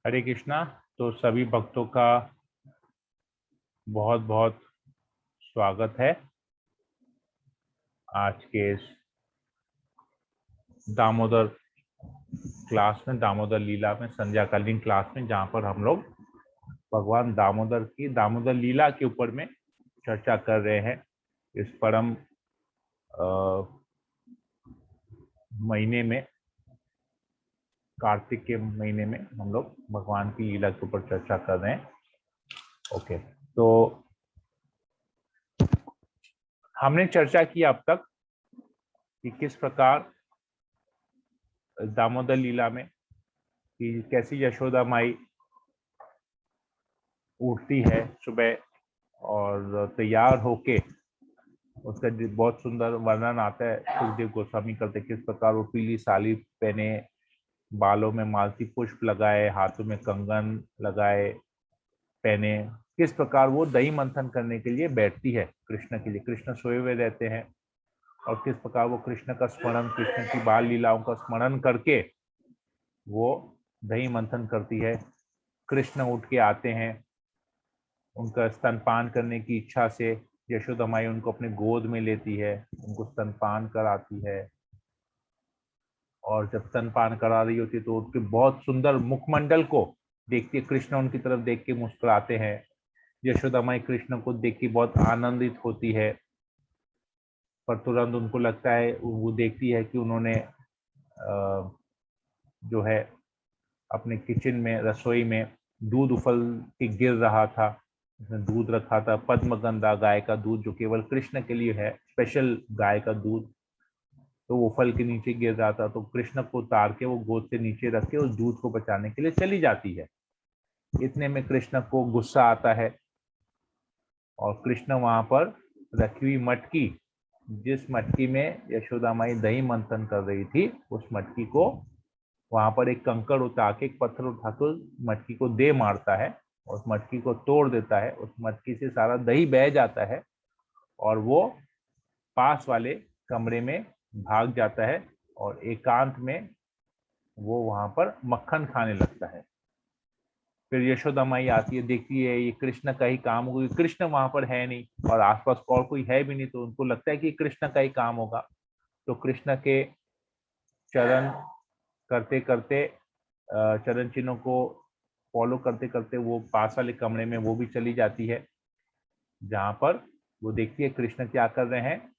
हरे कृष्णा। तो सभी भक्तों का बहुत बहुत स्वागत है आज के इस दामोदर क्लास में, दामोदर लीला में, संध्याकालीन क्लास में, जहाँ पर हम लोग भगवान दामोदर की दामोदर लीला के ऊपर में चर्चा कर रहे हैं। इस परम महीने में, कार्तिक के महीने में हम लोग भगवान की लीला के ऊपर चर्चा कर रहे हैं। ओके, तो हमने चर्चा की अब तक कि किस प्रकार दामोदर लीला में कि कैसी यशोदा माई उठती है सुबह और तैयार होके, उसका बहुत सुंदर वर्णन आता है सुखदेव गोस्वामी करते, किस प्रकार वो पीली साड़ी पहने, बालों में मालती पुष्प लगाए, हाथों में कंगन लगाए पहने, किस प्रकार वो दही मंथन करने के लिए बैठती है कृष्ण के लिए। कृष्ण सोए हुए रहते हैं और किस प्रकार वो कृष्ण का स्मरण, कृष्ण की बाल लीलाओं का स्मरण करके वो दही मंथन करती है। कृष्ण उठ के आते हैं, उनका स्तनपान करने की इच्छा से यशोदा माई उनको अपने गोद में लेती है, उनको स्तनपान कराती है। और जब स्तनपान करा रही होती है तो उनके बहुत सुंदर मुखमंडल को देखती है, कृष्ण उनकी तरफ देख के मुस्कुराते हैं। यशोदा माई कृष्ण को देख के बहुत आनंदित होती है, पर तुरंत उनको लगता है, वो देखती है कि उन्होंने जो है अपने किचन में, रसोई में दूध उफल के गिर रहा था। उसने दूध रखा था, पद्मगंधा गाय का दूध, जो केवल कृष्ण के लिए है, स्पेशल गाय का दूध। तो वो फल के नीचे गिर रहा था, तो कृष्ण को उतार के वो गोद से नीचे रख के उस दूध को बचाने के लिए चली जाती है। इतने में कृष्ण को गुस्सा आता है और कृष्ण वहां पर रखी हुई मटकी, जिस मटकी में यशोदा माई दही मंथन कर रही थी, उस मटकी को वहां पर एक कंकड़ उठा के, एक पत्थर उठा के उस मटकी को दे मारता है, उस मटकी को तोड़ देता है। उस मटकी से सारा दही बह जाता है और वो पास वाले कमरे में भाग जाता है और एकांत में वो वहां पर मक्खन खाने लगता है। फिर यशोदा माई आती है, देखती है ये कृष्ण का ही काम होगा, कृष्ण वहां पर है नहीं और आसपास और कोई है भी नहीं, तो उनको लगता है कि कृष्ण का ही काम होगा। तो कृष्ण के चरण करते करते, चरण चिन्हों को फॉलो करते करते वो पास वाले कमरे में वो भी चली जाती है, जहां पर वो देखती है कृष्ण क्या कर रहे हैं।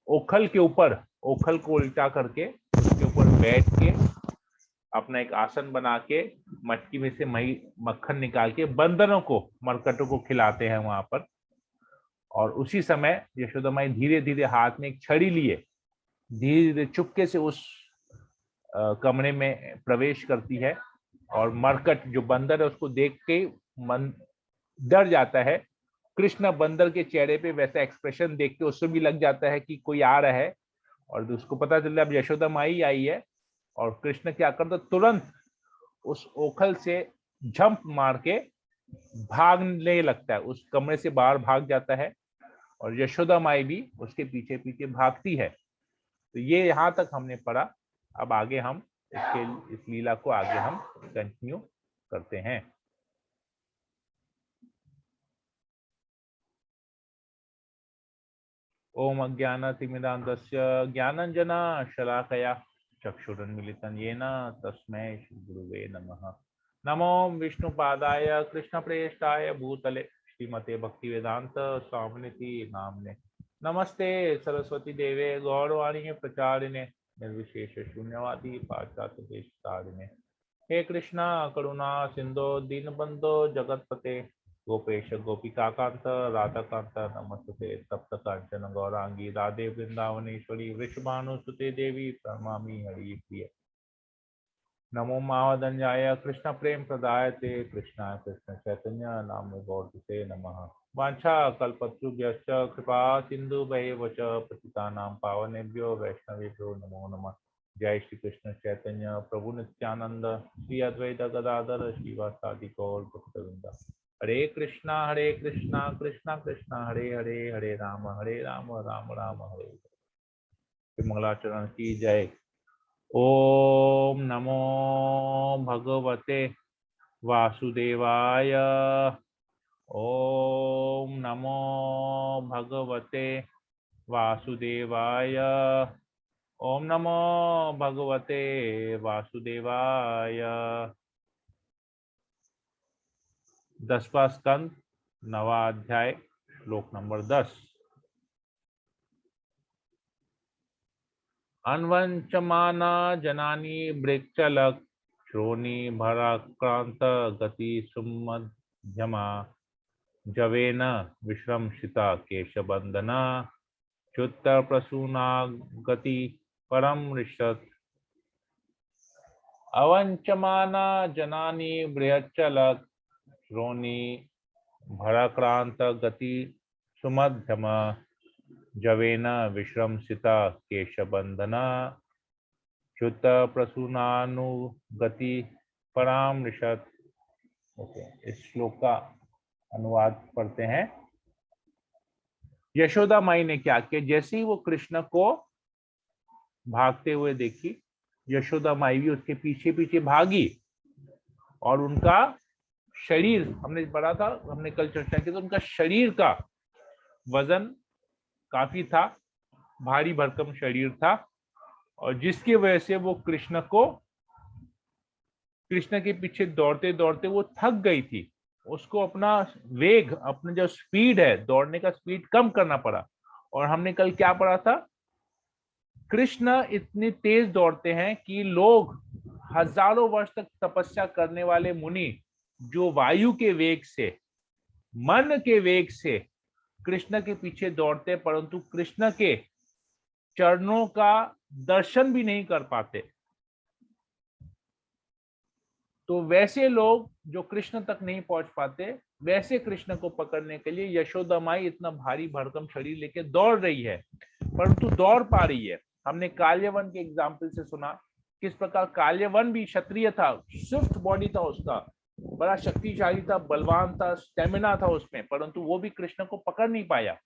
ओखल के ऊपर, ओखल को उल्टा करके उसके ऊपर बैठ के अपना एक आसन बना के मटकी में से मही मक्खन निकाल के बंदरों को, मरकटों को खिलाते हैं वहां पर। और उसी समय यशोदा माई धीरे धीरे हाथ में एक छड़ी लिए धीरे धीरे चुपके से उस कमरे में प्रवेश करती है। और मरकट जो बंदर है उसको देख के मन डर जाता है। कृष्ण बंदर के चेहरे पे वैसा एक्सप्रेशन देख के उससे भी लग जाता है कि कोई आ रहा है, और उसको पता चल रहा है अब यशोदा माई आई है। और कृष्ण क्या करता, तुरंत उस ओखल से झंप मार के भागने लगता है, उस कमरे से बाहर भाग जाता है और यशोदा माई भी उसके पीछे पीछे भागती है। तो ये यहाँ तक हमने पढ़ा। अब आगे हम इस लीला को आगे हम कंटिन्यू करते हैं। ओम अज्ञानतिमिरान्धस्य ज्ञानाञ्जना शलाकया चक्षुरुन्मीलितं येन तस्मै श्रीगुरुवे नमः। नमो विष्णुपादाय कृष्णप्रेष्ठाय भूतले श्रीमते भक्तिवेदांत स्वामिनिति नाम्ने। नमस्ते सरस्वती देवे गौरवाणी प्रचारिणे निर्विशेष शून्यवादी पाश्चात्य देशतारिणे। हे कृष्णा करुणा सिंधो दीनबंधो जगतपते गोपेश गोपिकांत राधाकांत नमस्ते तप्त कांचन गौरांगी राधे वृंदावनेश्वरी वृषभानुसुते देवी प्रणमामि हरि प्रिय। नमो महावदंजाय कृष्ण प्रेम प्रदायते कृष्णाय कृष्ण चैतन्य नाम गौरते नमः। वांछा कल्पतरुभ्यश्च कृपा सिंधु वच पतितानां पावनेभ्यो वैष्णवेभ्यो नमो नमः। जय श्री कृष्ण चैतन्य प्रभु नित्यानंद श्री अद्वैत गदाधर श्रीवासादि गौर भक्तवृंद। हरे कृष्णा कृष्णा कृष्णा हरे हरे, हरे राम राम राम हरे हरे। मंगलाचरण की जय। ओम नमो भगवते वासुदेवाय। ओम नमो भगवते वासुदेवाय। ओम नमो भगवते वासुदेवाय। 10वां स्कंद 9वां अध्याय श्लोक नंबर 10। अन्वंचमाना जनानी वृक्षलक श्रोणी भराक्रांत गति सुमध्यमा जवेन विश्रमशिता केशबंधना च्युत्तर प्रसूनागति परम ऋषत्। अवंचमाना जनानी बृहच्चलक श्रोणी भराक्रांत गति सुमध्यमा जवेन विश्रमसिता केशबंधना च्युत प्रसूनानुगति परामृशत। ओके, इस श्लोक का अनुवाद पढ़ते हैं। यशोदा माई ने क्या किया, जैसे ही वो कृष्ण को भागते हुए देखी, यशोदा माई भी उसके पीछे पीछे भागी और उनका शरीर, हमने पढ़ा था, हमने कल चर्चा की, तो उनका शरीर का वजन काफी था, भारी भरकम शरीर था, और जिसकी वजह से वो कृष्ण के पीछे दौड़ते दौड़ते वो थक गई थी। उसको अपना वेग, अपना जो स्पीड है, दौड़ने का स्पीड कम करना पड़ा। और हमने कल क्या पढ़ा था, कृष्ण इतनी तेज दौड़ते हैं कि लोग हजारों वर्ष तक तपस्या करने वाले मुनि जो वायु के वेग से, मन के वेग से कृष्ण के पीछे दौड़ते, परंतु कृष्ण के चरणों का दर्शन भी नहीं कर पाते। तो वैसे लोग जो कृष्ण तक नहीं पहुंच पाते, वैसे कृष्ण को पकड़ने के लिए यशोदा माई इतना भारी भरकम शरीर लेके दौड़ रही है, परंतु दौड़ पा रही है। हमने काल्यवन के एग्जाम्पल से सुना किस प्रकार काल्यवन भी क्षत्रिय था, स्विफ्ट बॉडी था उसका, बड़ा शक्तिशाली था, बलवान था, स्टेमिना था उसमें, परंतु वो भी कृष्ण को पकड़ नहीं पाया।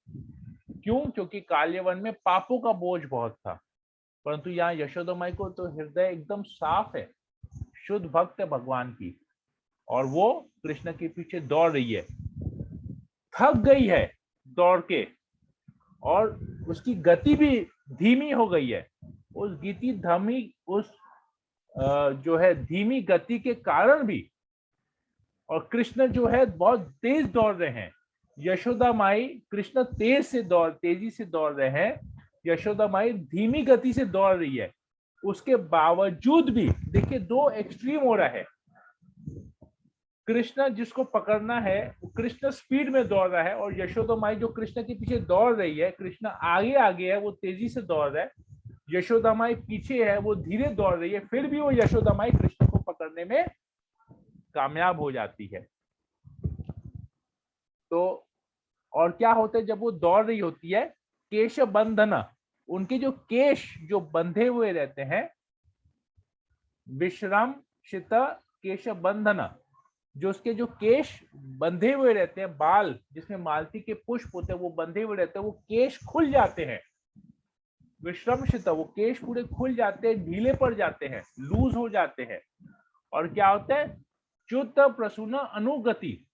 क्यों? क्योंकि काल्यवन में पापों का बोझ बहुत था। परंतु यहाँ यशोदा माई को तो हृदय एकदम साफ है, शुद्ध भक्त है भगवान की, और वो कृष्ण के पीछे दौड़ रही है, थक गई है दौड़ के, और उसकी गति भी धीमी हो गई है। उस जो है धीमी गति के कारण भी, और कृष्ण जो है बहुत तेज दौड़ रहे हैं। यशोदा माई, कृष्ण तेजी से दौड़ रहे हैं, यशोदा माई धीमी गति से दौड़ रही है। उसके बावजूद भी देखिए, दो एक्सट्रीम हो रहा है। कृष्ण जिसको पकड़ना है वो कृष्ण स्पीड में दौड़ रहा है, और यशोदा माई जो कृष्ण के पीछे दौड़ रही है, कृष्ण आगे आगे है, वो तेजी से दौड़ रहा है, यशोदा माई पीछे है, वो धीरे दौड़ रही है, फिर भी वो यशोदा माई कृष्ण को पकड़ने में कामयाब हो जाती है। तो और क्या होता है जब वो दौड़ रही होती है, केश बंधन, उनके जो केश जो बंधे हुए रहते हैं, विश्राम शित केश बंधन, जो उसके जो केश बंधे हुए रहते हैं, बाल जिसमें मालती के पुष्प होते हैं वो बंधे हुए रहते हैं, वो केश खुल जाते हैं। विश्रमशित, वो केश पूरे खुल जाते हैं, ढीले पड़ जाते हैं, लूज हो जाते हैं। और क्या होता है, च्युत प्रसून अनुगति,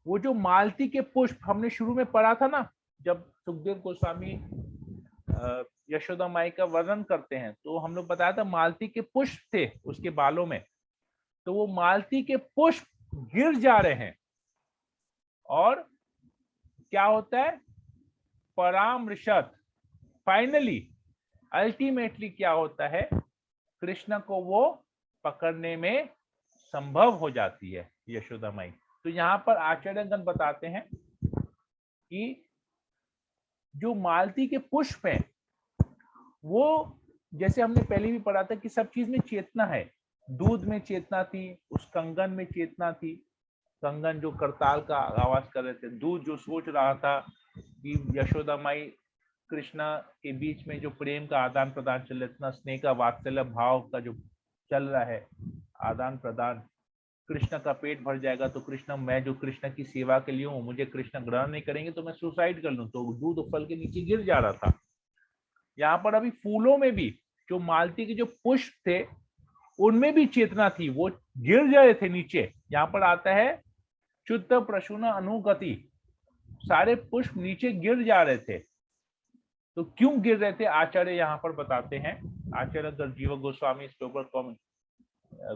वो जो मालती के पुष्प हमने शुरू में पढ़ा था ना, जब सुखदेव गोस्वामी यशोदा माई का वर्णन करते हैं, तो हम लोग बताया था मालती के पुष्प थे उसके बालों में, तो वो मालती के पुष्प गिर जा रहे हैं, और क्या होता है, परामृशत, फाइनली अल्टीमेटली क्या होता है, कृष्ण को वो पकड़ने में संभव हो जाती है यशोदा माई। तो यहाँ पर आचार्यगण बताते हैं कि जो मालती के पुष्प हैं, वो जैसे हमने पहले भी पढ़ा था कि सब चीज में चेतना है, दूध में चेतना थी, उस कंगन में चेतना थी, कंगन जो करताल का आवाज कर रहे थे, दूध जो सोच रहा था कि यशोदा माई कृष्ण के बीच में जो प्रेम का आदान प्रदान चल रहा है, इतना स्नेह का वात्सल्य भाव का जो चल रहा है आदान प्रदान, कृष्ण का पेट भर जाएगा तो कृष्ण, मैं जो कृष्ण की सेवा के लिए हूँ, मुझे कृष्ण ग्रहण नहीं करेंगे तो मैं सुसाइड कर लूं, तो दूध फल के नीचे गिर जा रहा था। यहाँ पर अभी फूलों में भी जो मालती के जो पुष्प थे, उनमें भी चेतना थी, वो गिर जा रहे थे नीचे। यहाँ पर आता है शुद्ध प्रसून अनुगति, सारे पुष्प नीचे गिर जा रहे थे। तो क्यों गिर रहे थे, आचार्य यहाँ पर बताते हैं। आचार्य गर्जीव गोस्वामी इसके ऊपर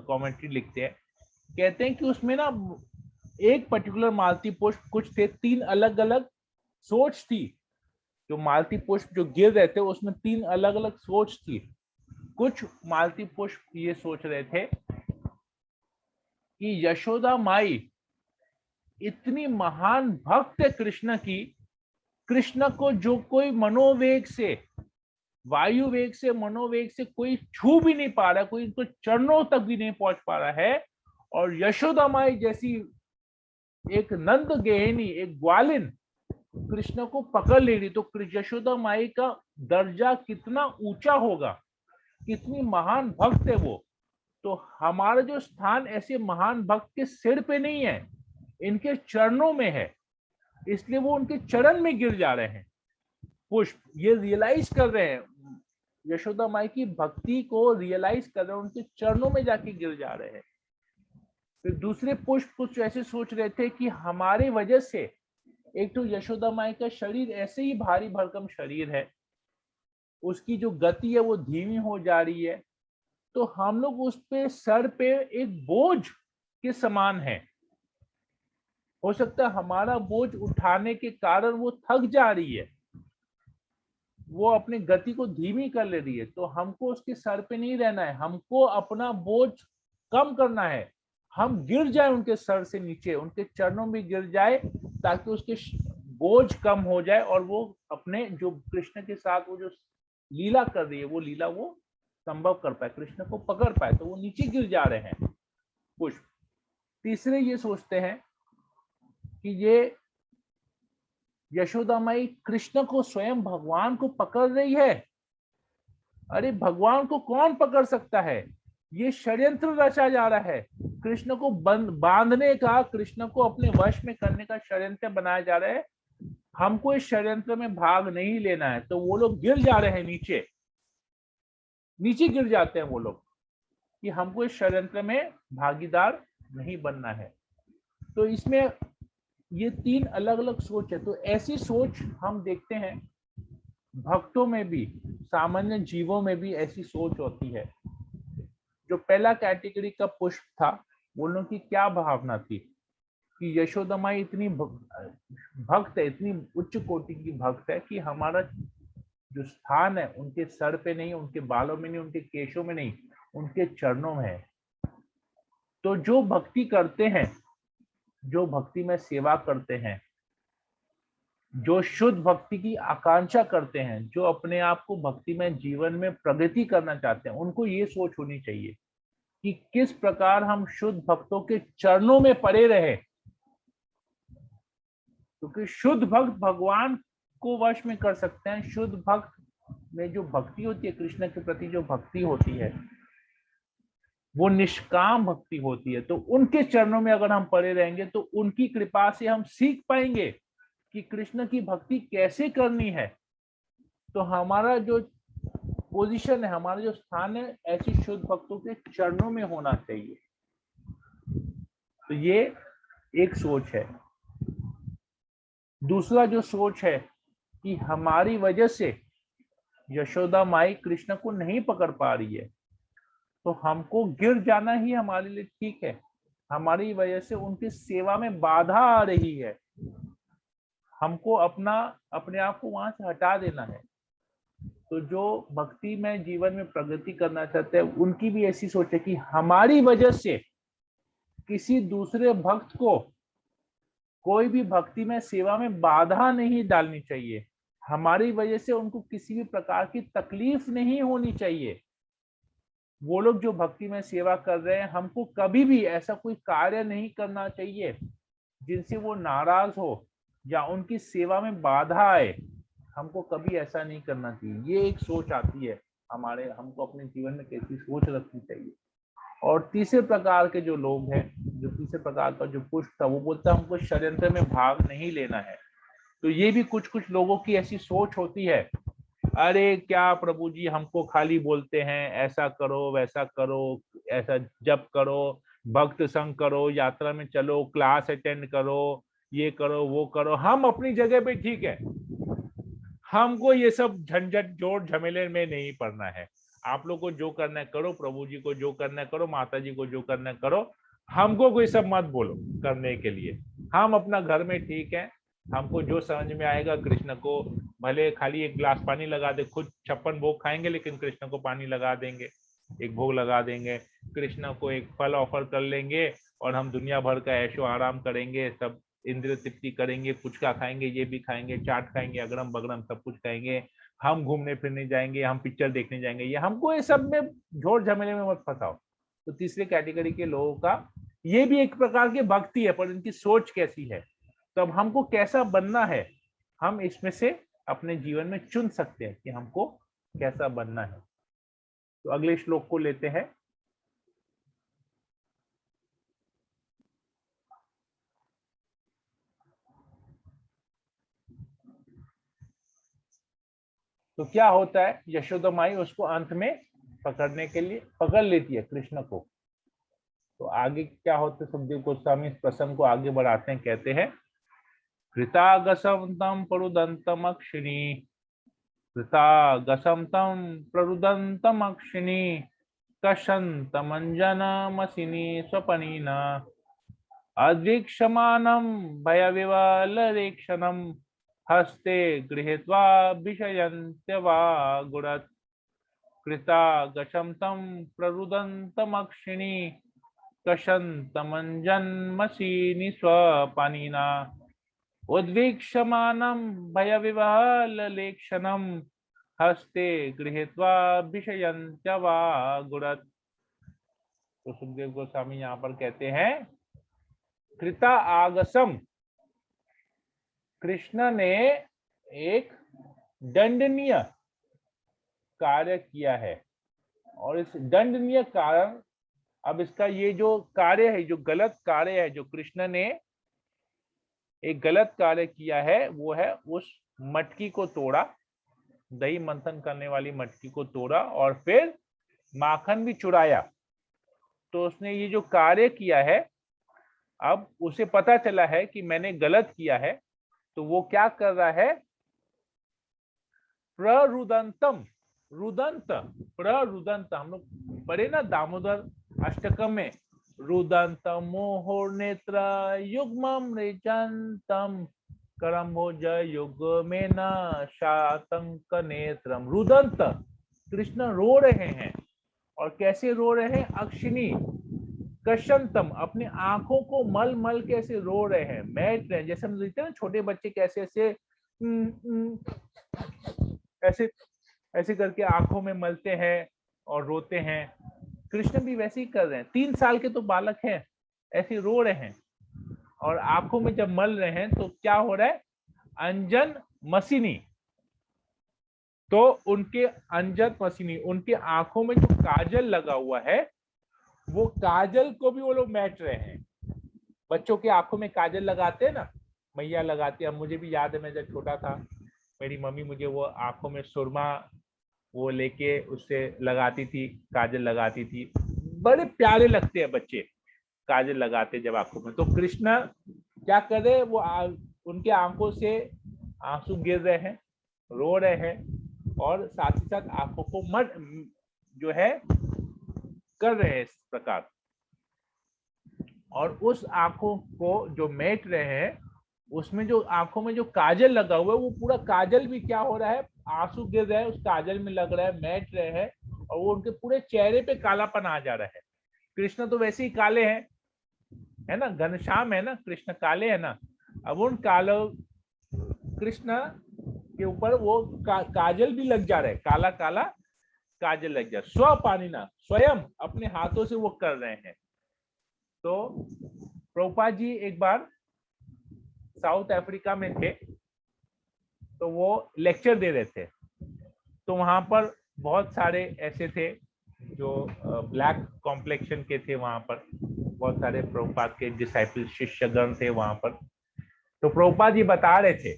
कमेंट्री लिखते हैं, कहते हैं कि उसमें ना एक पर्टिकुलर मालती पुष्प कुछ थे, 3 अलग अलग सोच थी। जो मालती पुष्प जो गिर रहे थे उसमें 3 अलग अलग सोच थी। कुछ मालती पुष्प ये सोच रहे थे कि यशोदा माई इतनी महान भक्त है कृष्ण की, कृष्ण को जो कोई मनोवेग से, वायु वेग से, मनोवेग से कोई छू भी नहीं पा रहा, कोई इनको चरणों तक भी नहीं पहुंच पा रहा है, और यशोदा माई जैसी एक नंद गेहिनी, एक ग्वालिन कृष्ण को पकड़ ले रही, तो यशोदा माई का दर्जा कितना ऊंचा होगा, कितनी महान भक्त है वो। तो हमारा जो स्थान ऐसे महान भक्त के सिर पे नहीं है, इनके चरणों में है, इसलिए वो उनके चरण में गिर जा रहे हैं। पुष्प ये रियलाइज कर रहे हैं, यशोदा माई की भक्ति को रियलाइज कर रहे हैं, उनके चरणों में जाके गिर जा रहे हैं। फिर दूसरे पुष्प कुछ ऐसे सोच रहे थे कि हमारे वजह से, एक तो यशोदा माई का शरीर ऐसे ही भारी भरकम शरीर है, उसकी जो गति है वो धीमी हो जा रही है, तो हम लोग उस पे सर पे एक बोझ के समान है। हो सकता है हमारा बोझ उठाने के कारण वो थक जा रही है, वो अपनी गति को धीमी कर ले रही है, तो हमको उसके सर पे नहीं रहना है, हमको अपना बोझ कम करना है। हम गिर जाए उनके सर से नीचे, उनके चरणों में गिर जाए, ताकि उसके बोझ कम हो जाए और वो अपने जो कृष्ण के साथ वो जो लीला कर रही है, वो लीला वो संभव कर पाए, कृष्ण को पकड़ पाए। तो वो नीचे गिर जा रहे हैं पुष्प। तीसरे ये सोचते हैं कि ये यशोदा माई कृष्ण को, स्वयं भगवान को पकड़ रही है। अरे भगवान को कौन पकड़ सकता है, ये षड्यंत्र रचा जा रहा है, कृष्ण को बांधने का, कृष्ण को अपने वश में करने का षड्यंत्र बनाया जा रहा है। हमको इस षड्यंत्र में भाग नहीं लेना है। तो वो लोग गिर जा रहे हैं नीचे, नीचे गिर जाते हैं वो लोग कि हमको इस षड्यंत्र में भागीदार नहीं बनना है। तो इसमें ये 3 अलग अलग सोच है। तो ऐसी सोच हम देखते हैं भक्तों में भी, सामान्य जीवों में भी ऐसी सोच होती है। जो पहला कैटेगरी का पुष्प था, वो लोगों की क्या भावना थी कि यशोदा माई इतनी भक्त है, इतनी उच्च कोटि की भक्त है कि हमारा जो स्थान है उनके सर पे नहीं, उनके बालों में नहीं, उनके केशों में नहीं, उनके चरणों में है। तो जो भक्ति करते हैं, जो भक्ति में सेवा करते हैं, जो शुद्ध भक्ति की आकांक्षा करते हैं, जो अपने आप को भक्ति में जीवन में प्रगति करना चाहते हैं, उनको ये सोच होनी चाहिए कि किस प्रकार हम शुद्ध भक्तों के चरणों में पड़े रहे। क्योंकि शुद्ध भक्त भगवान को वश में कर सकते हैं। शुद्ध भक्त में जो भक्ति होती है, कृष्ण के प्रति जो भक्ति होती है, वो निष्काम भक्ति होती है। तो उनके चरणों में अगर हम पड़े रहेंगे तो उनकी कृपा से हम सीख पाएंगे कि कृष्ण की भक्ति कैसे करनी है। तो हमारा जो पोजीशन है, हमारा जो स्थान है, ऐसी शुद्ध भक्तों के चरणों में होना चाहिए। तो ये एक सोच है। दूसरा जो सोच है कि हमारी वजह से यशोदा माई कृष्ण को नहीं पकड़ पा रही है, तो हमको गिर जाना ही हमारे लिए ठीक है। हमारी वजह से उनकी सेवा में बाधा आ रही है, हमको अपने आप को वहां से हटा देना है। तो जो भक्ति में जीवन में प्रगति करना चाहते हैं, उनकी भी ऐसी सोच है कि हमारी वजह से किसी दूसरे भक्त को कोई भी भक्ति में सेवा में बाधा नहीं डालनी चाहिए। हमारी वजह से उनको किसी भी प्रकार की तकलीफ नहीं होनी चाहिए। वो लोग जो भक्ति में सेवा कर रहे हैं, हमको कभी भी ऐसा कोई कार्य नहीं करना चाहिए जिनसे वो नाराज हो या उनकी सेवा में बाधा आए। हमको कभी ऐसा नहीं करना चाहिए। ये एक सोच आती है हमको अपने जीवन में कैसी सोच रखनी चाहिए। और तीसरे प्रकार के जो लोग हैं, जो तीसरे प्रकार का जो पुष्प था, वो बोलता है हमको षड्यंत्र में भाग नहीं लेना है। तो ये भी कुछ लोगों की ऐसी सोच होती है, अरे क्या प्रभु जी हमको खाली बोलते हैं ऐसा करो वैसा करो, ऐसा जप करो, भक्त संग करो, यात्रा में चलो, क्लास अटेंड करो, ये करो वो करो। हम अपनी जगह पे ठीक है, हमको ये सब झंझट जोड़ झमेले में नहीं पड़ना है। आप लोग को जो करना है करो, प्रभु जी को जो करना है करो, माता जी को जो करना है करो, हमको कोई सब मत बोलो करने के लिए। हम अपना घर में ठीक है, हमको जो समझ में आएगा कृष्ण को, भले खाली एक गिलास पानी लगा दे, खुद 56 भोग खाएंगे लेकिन कृष्ण को पानी लगा देंगे, एक भोग लगा देंगे, कृष्ण को एक फल ऑफर कर लेंगे, और हम दुनिया भर का ऐशो आराम करेंगे, सब इंद्रिय तृप्ति करेंगे, फुचका खाएंगे, ये भी खाएंगे, चाट खाएंगे, अगड़म बगड़म सब कुछ खाएंगे, हम घूमने फिरने जाएंगे, हम पिक्चर देखने जाएंगे। ये हमको ये सब में झोर झमेले में मत फंसाओ। तो तीसरे कैटेगरी के लोगों का ये भी एक प्रकार की भक्ति है, पर इनकी सोच कैसी है। तो अब हमको कैसा बनना है, हम इसमें से अपने जीवन में चुन सकते हैं कि हमको कैसा बनना है। तो अगले श्लोक को लेते हैं। तो क्या होता है, यशोदा माई उसको अंत में पकड़ने के लिए पकड़ लेती है कृष्ण को। तो आगे क्या होता है, सुखदेव गोस्वामी इस प्रसंग को आगे बढ़ाते हैं, कहते हैं कृतागसं तं प्ररुदन्तमक्षिणी, कृतागसं तं प्ररुदन्तमक्षिणी, कषन्तमञ्जनमसिनी स्वपनिना, अदृक्षमाणं भयविवलरेक्षणं, हस्ते गृहीत्वा विषयन्त्यवागुरत्, कृतागसं तं प्ररुदन्तमक्षिणी, कषन्तमञ्जन्मसिनी स्वपनिना, उद्वीक्षमानं भयविवललेक्षणं, हस्ते गृहीत्वा विषयन्त्यवागुरत्। तो सुखदेव गोस्वामी यहाँ पर कहते हैं कृता आगसम, कृष्ण ने एक दंडनीय कार्य किया है, और इस दंडनीय कारण, अब इसका ये जो कार्य है, जो गलत कार्य है, जो कृष्ण ने एक गलत कार्य किया है, वो है उस मटकी को तोड़ा, दही मंथन करने वाली मटकी को तोड़ा, और फिर माखन भी चुराया। तो उसने ये जो कार्य किया है, अब उसे पता चला है कि मैंने गलत किया है, तो वो क्या कर रहा है, प्ररुदंतम, रुदंत, प्ररुदंत, हम लोग पढ़े ना दामोदर अष्टकम में, रुदंत मोहोर नेत्र युग्मम रेचंतम करम्भोज युग्मेन शातंक नेत्रम। रुदंत, कृष्ण रो रहे हैं, और कैसे रो रहे हैं, अक्षिणी, कशंतम, अपने आंखों को मल मल के ऐसे रो रहे हैं, मैट रहे हैं, जैसे हम देखते हैं ना छोटे बच्चे कैसे ऐसे ऐसे ऐसे करके आंखों में मलते हैं और रोते हैं। कृष्ण भी वैसे ही कर रहे हैं, 3 साल के तो बालक हैं, ऐसे रो रहे हैं, और आंखों में जब मल रहे हैं तो क्या हो रहा है, अंजन मसिनी, तो उनके अंजन मसिनी, उनके आंखों में जो काजल लगा हुआ है, वो काजल को भी वो लोग मैट रहे हैं। बच्चों के आंखों में काजल लगाते हैं ना, मैया लगाती है, मुझे भी याद है, मैं जब छोटा था मेरी मम्मी मुझे वो आंखों में सुरमा वो लेके उससे लगाती थी, काजल लगाती थी, बड़े प्यारे लगते हैं बच्चे काजल लगाते जब आंखों में। तो कृष्ण क्या कर रहे हैं, वो उनके आंखों से आंसू गिर रहे हैं, रो रहे हैं, और साथ ही साथ आंखों को मत जो है कर रहे हैं इस प्रकार, और उस आंखों को जो मेट रहे हैं, उसमें जो आंखों में जो काजल लगा हुआ है, वो पूरा काजल भी क्या हो रहा है, आंसू गिर रहा है, उस काजल में लग रहा है, मैट रहे हैं, और वो उनके पूरे चेहरे पे कालापन आ जा रहा है। कृष्ण तो वैसे ही काले हैं, है ना, घनश्याम है ना, कृष्ण काले है ना, अब उन कालो कृष्ण के ऊपर वो काजल भी लग जा रहा है, काला काला काजल लग जा, स्वपानिना, स्वयं अपने हाथों से वो कर रहे हैं। तो प्रभुपाद जी एक बार साउथ अफ्रीका में थे, तो वो लेक्चर दे रहे थे, तो वहां पर बहुत सारे ऐसे थे जो ब्लैक कॉम्प्लेक्शन के थे, वहां पर बहुत सारे प्रभुपाद के डिसाइपल शिष्यगण थे वहां पर। तो प्रभुपाद जी बता रहे थे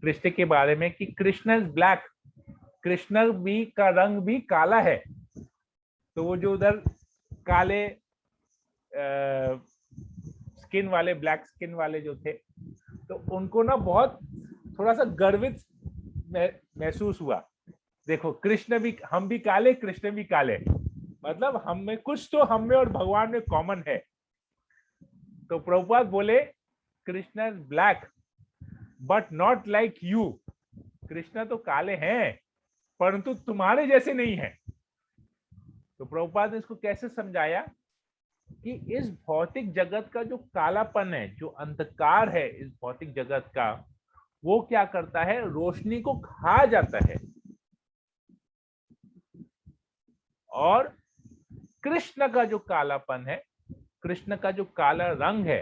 कृष्ण के बारे में कि कृष्ण इज ब्लैक, कृष्ण भी का रंग भी काला है। तो वो जो उधर काले स्किन वाले, ब्लैक स्किन वाले जो थे, तो उनको ना बहुत थोड़ा सा गर्वित महसूस हुआ। देखो कृष्ण भी, हम भी काले, कृष्ण भी काले, मतलब हम में कुछ तो हम में और भगवान में कॉमन है। तो प्रभुपाद बोले Krishna is black but not like you. Krishna तो काले हैं परंतु तुम्हारे जैसे नहीं है। तो प्रभुपाद ने इसको कैसे समझाया कि इस भौतिक जगत का जो कालापन है, जो अंधकार है इस भौतिक जगत का, वो क्या करता है, रोशनी को खा जाता है। और कृष्ण का जो कालापन है, कृष्ण का जो काला रंग है,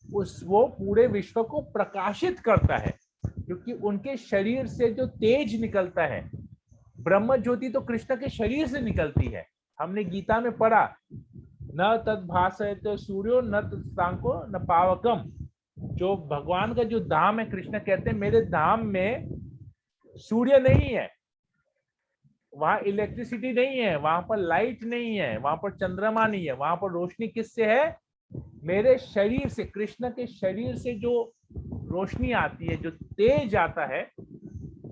वो पूरे विश्व को प्रकाशित करता है, क्योंकि उनके शरीर से जो तेज निकलता है, ब्रह्म ज्योति तो कृष्ण के शरीर से निकलती है। हमने गीता में पढ़ा, न तद भासयत सूर्यो न तत्सांको न पावकम। जो भगवान का जो धाम है, कृष्ण कहते हैं मेरे धाम में सूर्य नहीं है, वहां इलेक्ट्रिसिटी नहीं है, वहां पर लाइट नहीं है, वहां पर चंद्रमा नहीं है, वहां पर रोशनी किससे है, मेरे शरीर से, कृष्ण के शरीर से जो रोशनी आती है, जो तेज आता है,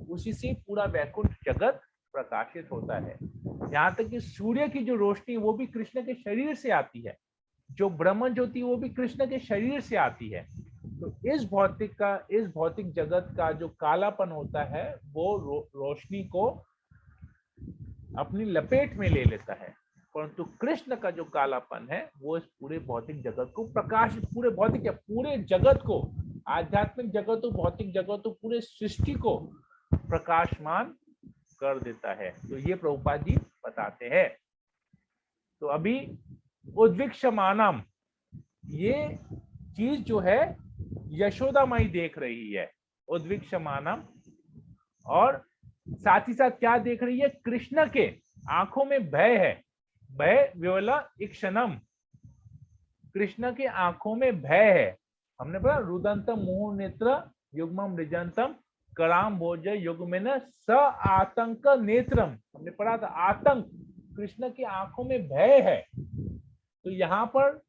उसी से पूरा वैकुंठ जगत प्रकाशित होता है। यहाँ तक कि सूर्य की जो रोशनी वो भी कृष्ण के शरीर से आती है, जो ब्रह्म ज्योति वो भी कृष्ण के शरीर से आती है। तो इस भौतिक जगत का जो कालापन होता है वो रोशनी को अपनी लपेट में ले लेता है, परंतु कृष्ण का जो कालापन है वो इस पूरे भौतिक जगत को प्रकाशित, पूरे जगत को, आध्यात्मिक जगत हो, भौतिक जगत हो, पूरे सृष्टि को प्रकाशमान कर देता है। तो ये प्रभुपाद जी बताते हैं। तो अभी उद्विक्षमानम, ये चीज जो है यशोदा माई देख रही है, उद्विक्षमानम, और साथ ही साथ क्या देख रही है, कृष्ण के आंखों में भय है, भय विवला इक्षणम, कृष्ण के आंखों में भय है। हमने पढ़ा रुदंतम मुहुर नेत्र युग्मम रिजंतम कराम भोज युग में न स आतंक नेत्रम, हमने पढ़ा था आतंक, कृष्ण की आंखों में भय है। तो यहाँ पर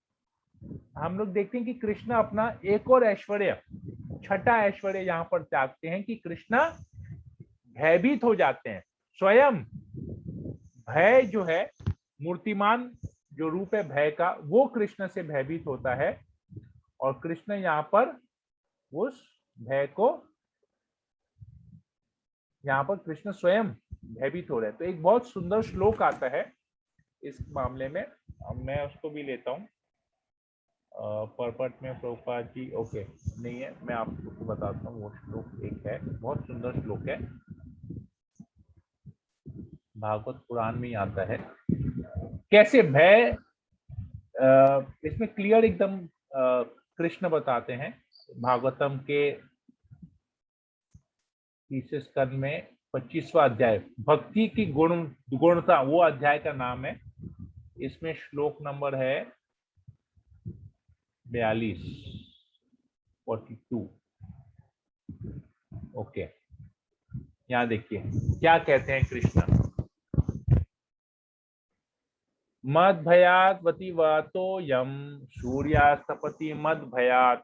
हम लोग देखते हैं कि कृष्ण अपना एक और ऐश्वर्य, छठा ऐश्वर्य यहाँ पर त्यागते हैं कि कृष्ण भयभीत हो जाते हैं। स्वयं भय जो है, मूर्तिमान जो रूप है भय का, वो कृष्ण से भयभीत होता है, और कृष्ण यहाँ पर उस भय को, यहाँ पर कृष्ण स्वयं भयभीत हो रहे हैं। तो एक बहुत सुंदर श्लोक आता है इस मामले में, मैं उसको भी लेता हूँ। परपट में प्रभुपाद जी ओके नहीं है, मैं आपको बताता हूँ। वो श्लोक एक है, बहुत सुंदर श्लोक है, भागवत पुराण में ही आता है। कैसे भय, इसमें क्लियर एकदम कृष्ण बताते हैं। भागवतम के तीसरे स्कंद में 25वां अध्याय, भक्ति की गुणता, वो अध्याय का नाम है। इसमें श्लोक नंबर है 42, 42। ओके, यहाँ देखिए क्या कहते हैं कृष्ण। मद भयात वतिवातो यम सूर्यास्तपति मद भयात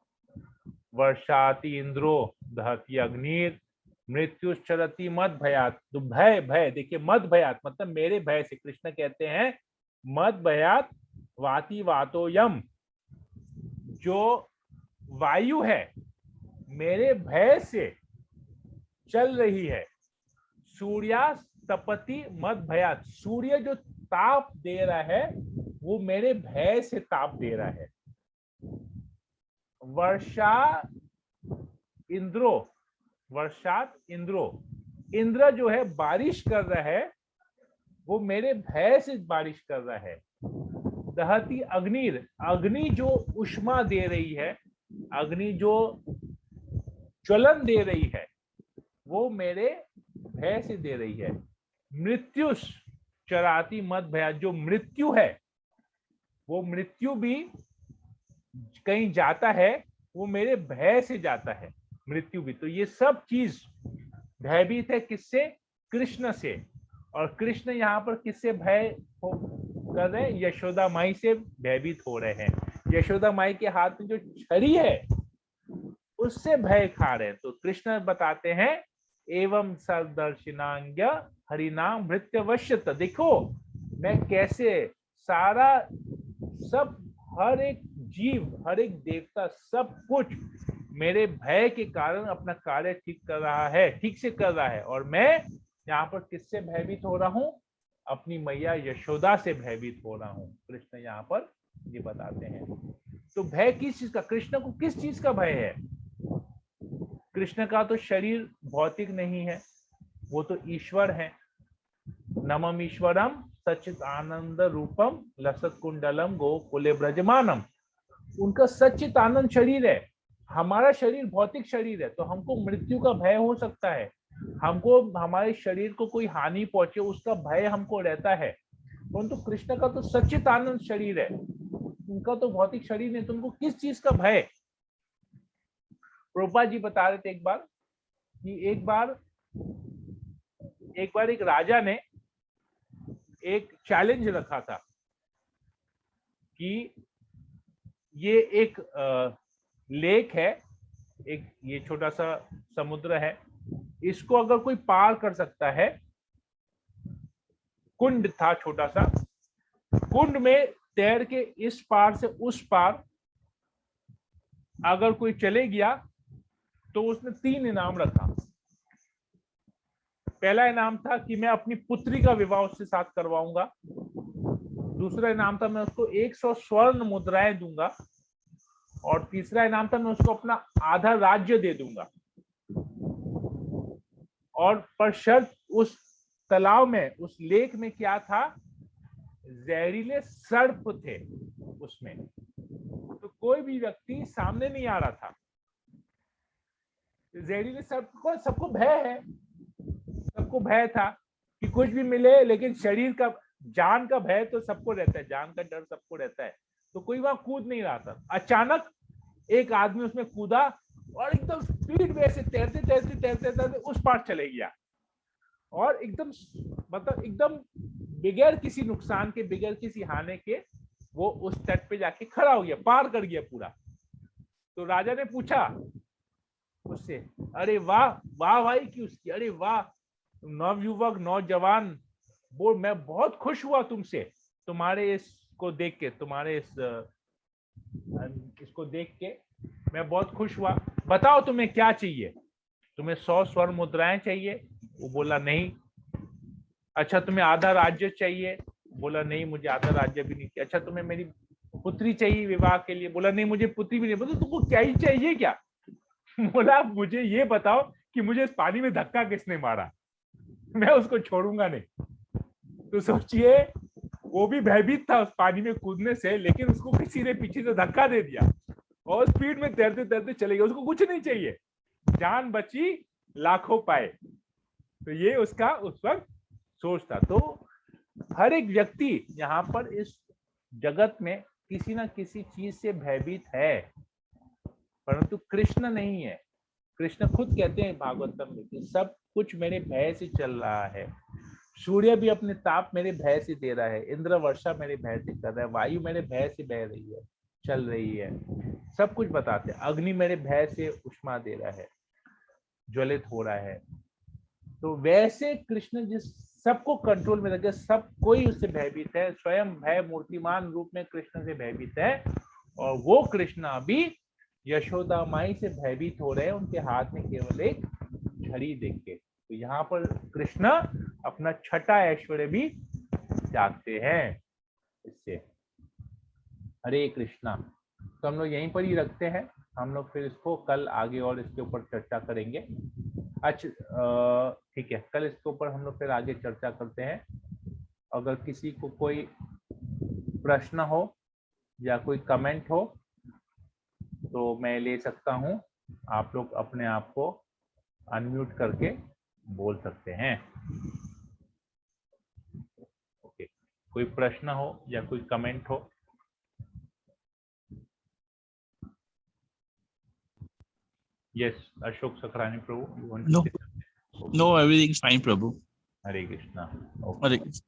वर्षाति इंद्रो दहति अग्निर मृत्युश्चरति मद भयात। तो भय, भय देखिए, मद भयात मतलब मेरे भय से, कृष्ण कहते हैं मद भयात वाति वातो यम, जो वायु है मेरे भय से चल रही है, सूर्यास्तपति मद भयात, सूर्य जो ताप दे रहा है वो मेरे भय से ताप दे रहा है। वर्षा इंद्रो, वर्षात इंद्रो, इंद्र जो है बारिश कर रहा है, वो मेरे भय से बारिश कर रहा है। दहती अग्निर, अग्नि जो उष्मा दे रही है, अग्नि जो ज्वलन दे रही है, वो मेरे भय से दे रही है। मृत्युष चराती मद भया, जो मृत्यु है वो मृत्यु भी कहीं जाता है, वो मेरे भय से जाता है, मृत्यु भी। तो ये सब चीज भयभीत है, किससे, कृष्ण से। और कृष्ण यहाँ पर किससे भय हो, कर रहे हैं, यशोदा माई से भयभीत हो रहे हैं। यशोदा माई के हाथ में जो छड़ी है उससे भय खा रहे हैं। तो कृष्ण बताते हैं एवं सर्वदर्शिनांग हरिनाम भृत्यवश्यत, देखो मैं कैसे सारा सब हर एक जीव हर एक देवता सब कुछ मेरे भय के कारण अपना कार्य ठीक कर रहा है, ठीक से कर रहा है। और मैं यहाँ पर किससे भयभीत हो रहा हूँ? अपनी मैया यशोदा से भयभीत हो रहा हूँ। कृष्ण यहाँ पर ये बताते हैं। तो भय किस चीज का? कृष्ण को किस चीज का भय है? कृष्ण का तो शरीर भौतिक नहीं है, वो तो ईश्वर है। नमम ईश्वरम सच्चित आनंद रूपम लसत कुंडलम गोकुले ब्रजमानम। उनका सच्चित आनंद शरीर है। हमारा शरीर भौतिक शरीर है, तो हमको मृत्यु का भय हो सकता है, हमको हमारे शरीर को कोई हानि पहुंचे उसका भय हमको रहता है। परंतु कृष्ण का तो सच्चित आनंद शरीर है, उनका तो भौतिक शरीर नहीं, तो उनको किस चीज का भय? प्रभुपाद जी बता रहे थे एक बार कि एक बार एक राजा ने एक चैलेंज रखा था कि ये एक लेक है, एक ये छोटा सा समुद्र है, इसको अगर कोई पार कर सकता है, कुंड था छोटा सा, कुंड में तैर के इस पार से उस पार अगर कोई चले गया तो उसने 3 इनाम रखा। पहला इनाम था कि मैं अपनी पुत्री का विवाह उसके साथ करवाऊंगा। दूसरा इनाम था मैं उसको 100 स्वर्ण मुद्राएं दूंगा। और तीसरा इनाम था मैं उसको अपना आधा राज्य दे दूंगा। और पर शर्त उस तालाब में, उस लेक में क्या था? जहरीले सर्प थे उसमें, तो कोई भी व्यक्ति सामने नहीं आ रहा था। जहरीले सर्प को सबको भय है, सबको भय था कि कुछ भी मिले, लेकिन शरीर का जान का भय तो सबको रहता है, जान का डर सबको रहता है, तो कोई वहां कूद नहीं रहा था। अचानक एक आदमी उसमें कूदा और एकदम स्पीड में से तैरते तैरते तैरते तैरते उस पार चले गया, और एकदम मतलब एकदम बगैर किसी नुकसान के, बगैर किसी हानि के वो उस तट पे जाके खड़ा हो गया, पार कर गया पूरा। तो राजा ने पूछा उससे, अरे वाह वाह भाई की उसकी, अरे वाह नवयुवक नौजवान, वो मैं बहुत खुश हुआ तुमसे, तुम्हारे इसको देख के, तुम्हारे इसको देख के मैं बहुत खुश हुआ। बताओ तुम्हें क्या चाहिए? तुम्हें 100 स्वर्ण मुद्राएं चाहिए? वो बोला नहीं। अच्छा तुम्हें आधा राज्य चाहिए? बोला नहीं, मुझे आधा राज्य भी नहीं चाहिए। अच्छा तुम्हें मेरी पुत्री चाहिए विवाह के लिए? बोला नहीं, मुझे पुत्री भी नहीं। बोला तुमको क्या ही चाहिए क्या? बोला मुझे ये बताओ कि मुझे इस पानी में धक्का किसने मारा, मैं उसको छोड़ूंगा नहीं। तो सोचिए वो भी भयभीत था उस पानी में कूदने से, लेकिन उसको किसी ने पीछे से धक्का दे दिया और स्पीड में तैरते तैरते चले गए। उसको कुछ नहीं चाहिए, जान बची लाखों पाए। तो ये उसका उस वक्त सोच था। तो हर एक व्यक्ति यहाँ पर इस जगत में किसी ना किसी चीज से भयभीत है, परंतु कृष्ण नहीं है। कृष्ण खुद कहते हैं भागवतम में कि सब कुछ मेरे भय से चल रहा है। सूर्य भी अपने ताप मेरे भय से दे रहा है, इंद्र वर्षा मेरे भय से कर रहा है, वायु मेरे भय से बह रही है, चल रही है, सब कुछ बताते हैं। अग्नि मेरे भय से उष्मा दे रहा है, ज्वलित हो रहा है। तो वैसे कृष्ण जिस सबको कंट्रोल में रखे, सब कोई उससे भयभीत है, स्वयं भय मूर्तिमान रूप में कृष्ण से भयभीत है। और वो कृष्ण अभी यशोदा माई से भयभीत हो रहे हैं, उनके हाथ में केवल एक छड़ी देख के। तो यहाँ पर कृष्ण अपना छठा ऐश्वर्य भी जागते हैं इससे। हरे कृष्णा। तो हम लोग यहीं पर ही रखते हैं, हम लोग फिर इसको कल आगे और इसके ऊपर चर्चा करेंगे। अच्छा ठीक है, कल इसके ऊपर हम लोग फिर आगे चर्चा करते हैं। अगर किसी को कोई प्रश्न हो या कोई कमेंट हो तो मैं ले सकता हूं। आप लोग अपने आप को अनम्यूट करके बोल सकते हैं। ओके, कोई प्रश्न हो या कोई कमेंट हो? Yes, Ashok Sakrani Prabhu. No, everything is fine, Prabhu. Hare Krishna. Hare Krishna.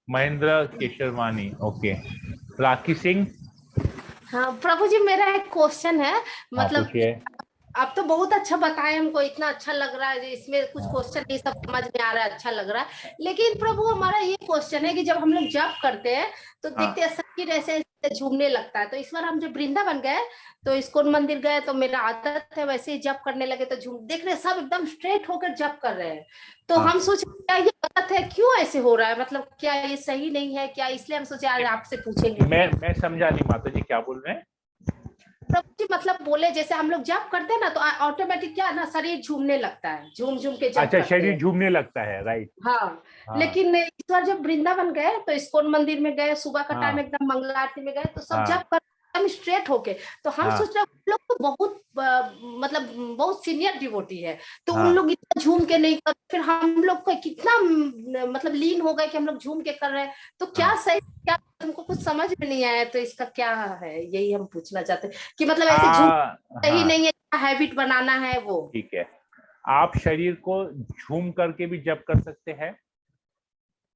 Mahendra Kesharwani, okay. Rakhi Singh. हाँ प्रभु जी, मेरा एक क्वेश्चन है। हाँ मतलब पूछिए। आप तो बहुत अच्छा बताए, हमको इतना अच्छा लग रहा है, इसमें कुछ हाँ क्वेश्चन ये सब समझ में आ रहा है, अच्छा लग रहा है। लेकिन प्रभु हमारा ये क्वेश्चन है कि जब हम लोग जप करते हैं तो देखते हाँ हैं शरीर ऐसे ऐसे झूमने लगता है। तो इस बार हम जब वृंदावन गए तो इस्कॉन मंदिर गए तो मेरा आदत है वैसे ही जप करने लगे, तो झूम देख रहे सब एकदम स्ट्रेट होकर जप कर रहे हैं। तो हाँ। हम सोचे क्या ये गलत है, क्यों ऐसे हो रहा है, मतलब क्या ये सही नहीं है क्या, इसलिए हम सोचे आज आपसे पूछेंगे। मैं समझा नहीं माता जी क्या बोल रहे हैं। प्रभु जी मतलब बोले जैसे हम लोग जप करते हैं ना तो ऑटोमेटिक क्या है ना, शरीर झूमने लगता है, झूम झूम के जप अच्छा, करते शरीर हैं। झूमने लगता है, राइट। हाँ। हाँ लेकिन इस बार जब वृंदावन गए तो इस्कॉन मंदिर में गए, सुबह का टाइम हाँ एकदम मंगला आरती में गए तो सब जप हाँ कर एकदम स्ट्रेट होके। तो हम हाँ सोच रहे हैं उन लोग तो बहुत मतलब बहुत सीनियर डिवोटी है, तो उन हाँ लोग इतना झूम के नहीं कर, फिर हम लोग को कितना मतलब लीन हो गए कि हम लोग झूम के कर रहे हैं। तो क्या हाँ। सही क्या, तुमको कुछ समझ में नहीं आया, तो इसका क्या है, यही हम पूछना चाहते हैं कि मतलब ऐसे झूम सही हाँ नहीं है, क्या हैबिट बनाना है वो। ठीक है। आप शरीर को झूम करके भी जप कर सकते हैं,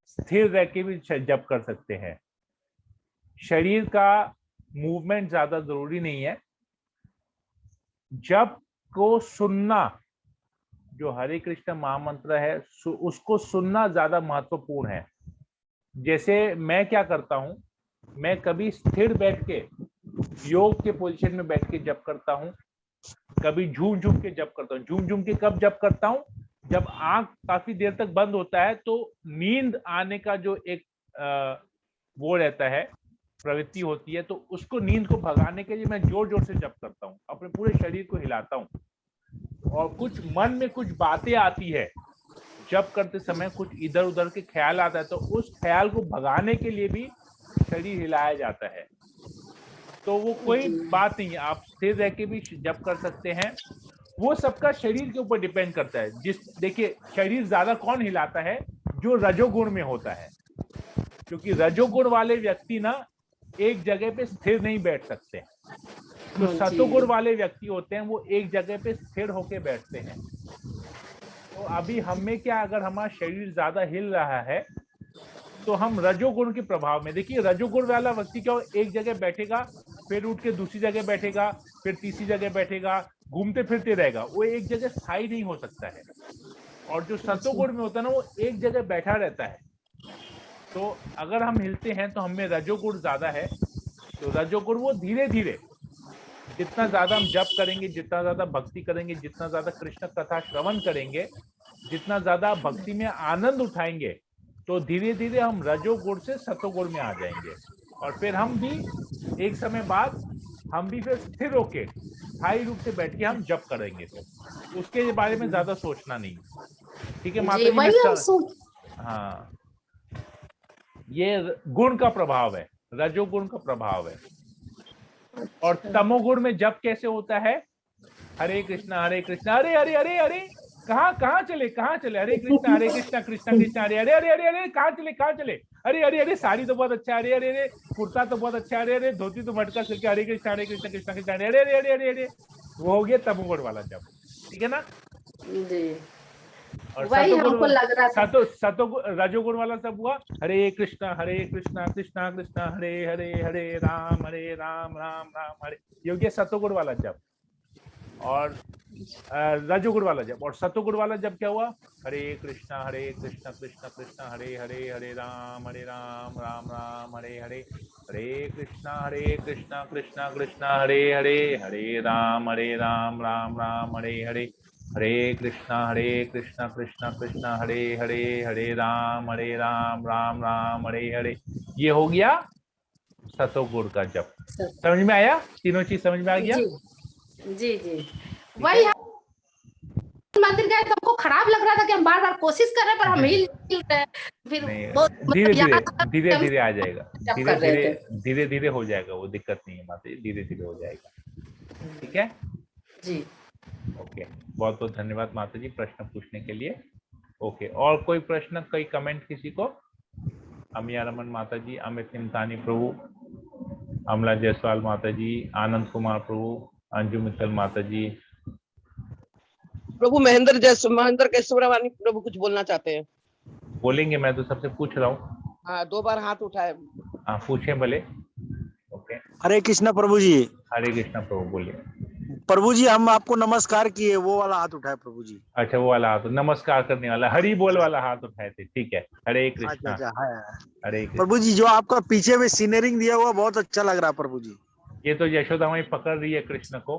स्थिर रह के भी जप कर सकते हैं। शरीर का मूवमेंट ज्यादा जरूरी नहीं है। जप को सुनना, जो हरे कृष्ण महामंत्र है उसको सुनना ज्यादा महत्वपूर्ण है। जैसे मैं क्या करता हूं, मैं कभी स्थिर बैठ के योग के पोजीशन में बैठ के जप करता हूं, कभी झूम झूम के जप करता हूं। झूम झूम के कब जप करता हूं, जब आंख काफी देर तक बंद होता है तो नींद आने का जो एक वो रहता है, प्रवृत्ति होती है, तो उसको नींद को भगाने के लिए मैं जोर जोर से जप करता हूं, अपने पूरे शरीर को हिलाता हूं। और कुछ मन में कुछ बातें आती है जप करते समय, कुछ इधर उधर के ख्याल आता है, तो उस ख्याल को भगाने के लिए भी शरीर हिलाया जाता है। तो वो कोई जी बात नहीं है, आप स्थिर रह के भी जप कर सकते हैं। वो सबका शरीर के ऊपर डिपेंड करता है। देखिए, शरीर ज्यादा कौन हिलाता है, जो रजोगुण में होता है, क्योंकि रजोगुण वाले व्यक्ति ना एक जगह पे स्थिर नहीं बैठ सकते। जो हाँ जी सतोगुण वाले व्यक्ति होते हैं वो एक जगह पे स्थिर होके बैठते हैं। तो अभी हम में क्या, अगर हमारा शरीर ज्यादा हिल रहा है तो हम रजोगुण के प्रभाव में, देखिए रजोगुण वाला व्यक्ति क्या, एक जगह बैठेगा, फिर उठ के दूसरी जगह बैठेगा, फिर तीसरी जगह बैठेगा, घूमते फिरते रहेगा, वो एक जगह स्थायी नहीं हो सकता है। और जो सतोगुण में होता है ना, वो एक जगह बैठा रहता है। तो अगर हम हिलते हैं तो हमें रजोगुण ज्यादा है। तो रजोगुण वो धीरे धीरे, जितना ज्यादा हम जप करेंगे, जितना ज्यादा भक्ति करेंगे, जितना ज्यादा कृष्ण कथा श्रवण करेंगे, जितना ज्यादा भक्ति में आनंद उठाएंगे, तो धीरे धीरे हम रजोगुण से सतोगुण में आ जाएंगे। और फिर हम भी एक समय बाद, हम भी फिर स्थिर होके स्थायी रूप से बैठ के हम जप करेंगे। फिर उसके बारे में ज्यादा सोचना नहीं। ठीक है माता जी जी, वही हम सोच। हाँ, ये गुण का प्रभाव है, रजोगुण का प्रभाव है। और तमोगुण में जप कैसे होता है, हरे कृष्णा हरे अरे अरे अरे, कहाँ कहाँ चले कहाँ चले, हरे कृष्णा कृष्णा कृष्णा हरे अरे अरे अरे अरे, कहाँ चले, अरे अरे अरे, साड़ी तो बहुत अच्छा, अरे अरे अरे, कुर्ता तो बहुत अच्छा, अरे अरे, धोती तो मटका सिल्क, हरे कृष्णा कृष्णा कृष्णा अरे अरे अरे अरे अरे। वो हो गया तमोगुण वाला जप। ठीक है ना। जी और वही सतोगुण, हमको लग रहा था। सतोगुण रजोगुण वाला सब हुआ, हरे कृष्णा कृष्णा कृष्णा हरे हरे, हरे राम राम राम हरे। ये हो गया सतोगुण वाला जप। और रजोगुण वाला जप। और सतोगुण वाला जप क्या हुआ, हरे कृष्णा कृष्णा कृष्णा हरे हरे, हरे राम राम राम हरे हरे, हरे कृष्णा कृष्णा कृष्णा हरे हरे, हरे राम राम हरे हरे, हरे कृष्णा कृष्णा कृष्णा हरे हरे, हरे राम राम राम हरे हरे। ये हो गया सतोगुण का जप। समझ में आया, तीनों चीज समझ में आ गया। जी जी जी ठीक वही है। हम मंदिर गए तो हमको खराब लग रहा था कि हम बार बार कोशिश कर रहे हैं पर हम हिल रहे हैं। फिर बहुत नहीं, धीरे मतलब धीरे यहाँ धीरे हम धीरे आ जाएगा। जब धीरे कर रहे धीरे थे। धीरे धीरे हो जाएगा, वो दिक्कत नहीं है माता जी, धीरे धीरे हो जाएगा। ठीक है। जी ओके, बहुत बहुत धन्यवाद माता जी प्रश्न पूछने के लिए। ओके, और कोई प्रश्न, कोई कमेंट किसी को। अमिया रमन माता जी, अमित निमतानी प्रभु, अमला जायसवाल माता जी, आनंद कुमार प्रभु, अंजू मित्तल माता जी। प्रभु महेंद्र केशवरानी प्रभु कुछ बोलना चाहते हैं। बोलेंगे, मैं तो सबसे पूछ रहा हूँ। हाँ 2 बार हाथ उठाए। हाँ पूछे भले। ओके, हरे कृष्णा प्रभु जी। हरे कृष्णा प्रभु, बोलिए। प्रभु जी हम आपको नमस्कार किए, वो वाला हाथ उठाए प्रभु जी। अच्छा, वो वाला हाथ, नमस्कार करने वाला, हरि बोल वाला हाथ उठाए थे, ठीक है। हरे कृष्णा, अच्छा है। हरे कृष्णा। प्रभु जी जो आपका पीछे में सीनरिंग दिया हुआ बहुत अच्छा लग रहा है प्रभु जी। ये तो यशोदा माई पकड़ रही है कृष्ण को,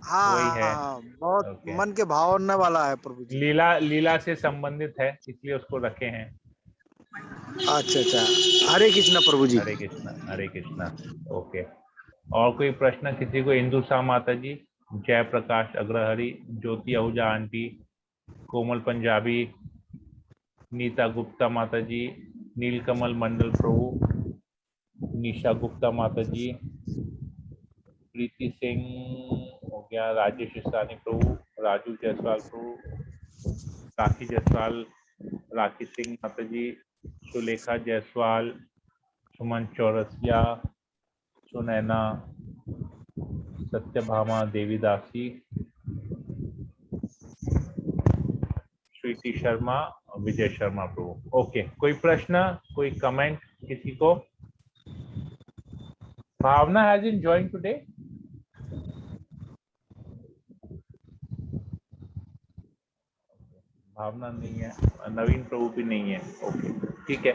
वही है। हाँ बहुत ओके, मन के भावने वाला है प्रभु जी। लीला से संबंधित है, इसलिए उसको रखे हैं। अच्छा, हरे कृष्णा प्रभु जी। हरे कृष्णा, हरे कृष्णा। ओके, और कोई प्रश्न किसी को? इंदु शाह माता जी, जय प्रकाश अग्रहरि, ज्योति आहूजा आंटी, कोमल पंजाबी, नीता गुप्ता माता जी, नीलकमल मंडल प्रभु, निशा गुप्ता माता जी, प्रीति सिंह हो गया, राजेश इस्लानी प्रभु, राजू जायसवाल प्रभु, राखी जायसवाल, राखी सिंह माता जी, सुलेखा जायसवाल, सुमन चौरसिया, सुनैना, सत्यभामा देवीदासी, श्रीति शर्मा, विजय शर्मा प्रभु। ओके, कोई प्रश्न, कोई कमेंट किसी को? भावना हैज इन ज्वाइन टुडे? भावना नहीं है, नवीन प्रभु भी नहीं है। ओके, ठीक है।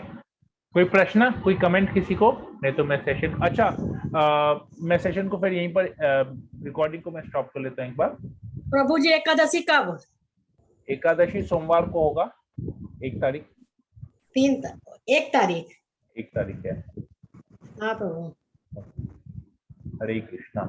कोई प्रश्न, कोई कमेंट किसी को? नहीं तो मैं सेशन, अच्छा मैं सेशन को फिर यहीं पर रिकॉर्डिंग को मैं स्टॉप कर लेता हूँ एक बार। प्रभु जी एकादशी कब? एकादशी सोमवार को होगा, 1 तारीख। 1 तारीख। 1 तारीख है। हाँ प्रभु। हरे कृष्णा।